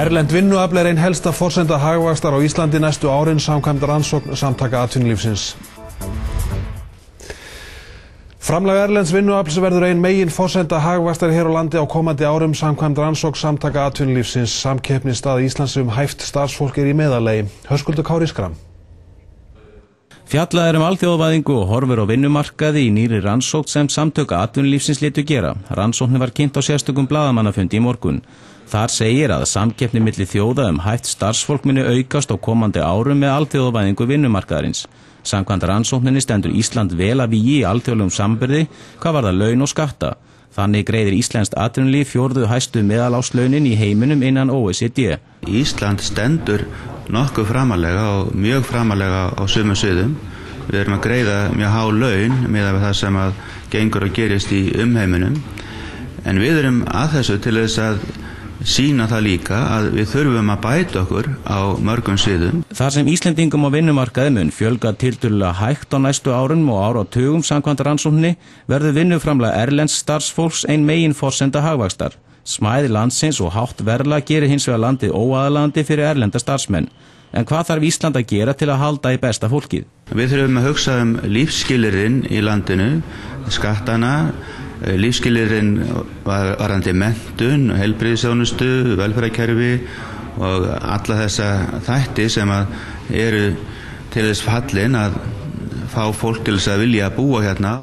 Erlend vinnuafl er ein helsta forsenda hagvaxtar á Íslandi næstu árin samkvæmt rannsókn Samtaka atvinnulífsins. Framlag erlends vinnuafls verður ein megin forsenda hagvaxtar hér á landi á komandi árum samkvæmt rannsókn Samtaka atvinnulífsins. Samkeppnisstaða Íslands hæft starfsfólk í meðallagi. Höskuldur Kári Skram. Fjallað alþjóðavæðingu og horfur á vinnumarkaði í nýrri rannsókn sem Samtök atvinnulífsins létu gera. Rannsóknin var kynnt á sérstökum blaðamannafundi í morgun. Þar segir að samkeppni milli þjóða hæft starfsfólk muni aukast á komandi árum með alþjóðavæðingu vinnumarkaðarins. Samkvæmt rannsókninni stendur Ísland vel að vígi í alþjóðlegum samanburði hvað varðar laun og skatta. Þannig greiðir íslenskt atvinnulíf fjórðu hæstu meðalárslaunin í heiminum innan OECD. Ísland stendur nokkuð framalega og mjög framalega á sumum sviðum. Við erum að greiða mjög há laun miðað við það sem að gengur og gerist í umheiminum. En við erum að þessu til þess að sýna það líka að við þurfum að bæta okkur á mörgum sviðum. Þar sem Íslendingum á vinnumarkaði mun fjölga tiltölulega hægt á næstu árum og áratugum samkvæmt rannsókninni verður vinnuframlag erlends starfsfólks ein megin forsenda hagvaxtar. Smæð landsins og hátt verðlag gerir hins vegar landið óaðlaðandi fyrir erlenda starfsmenn. En hvað þarf Ísland að gera til að halda í besta fólkið? Við þurfum að hugsa lífsskilyrðin í landinu, skattana, lífsskilyrðin varðandi menntun, heilbrigðisþjónustu, velferðarkerfi og alla þessa þætti sem eru til þess fallin að fá fólk til þess að vilja búa hérna.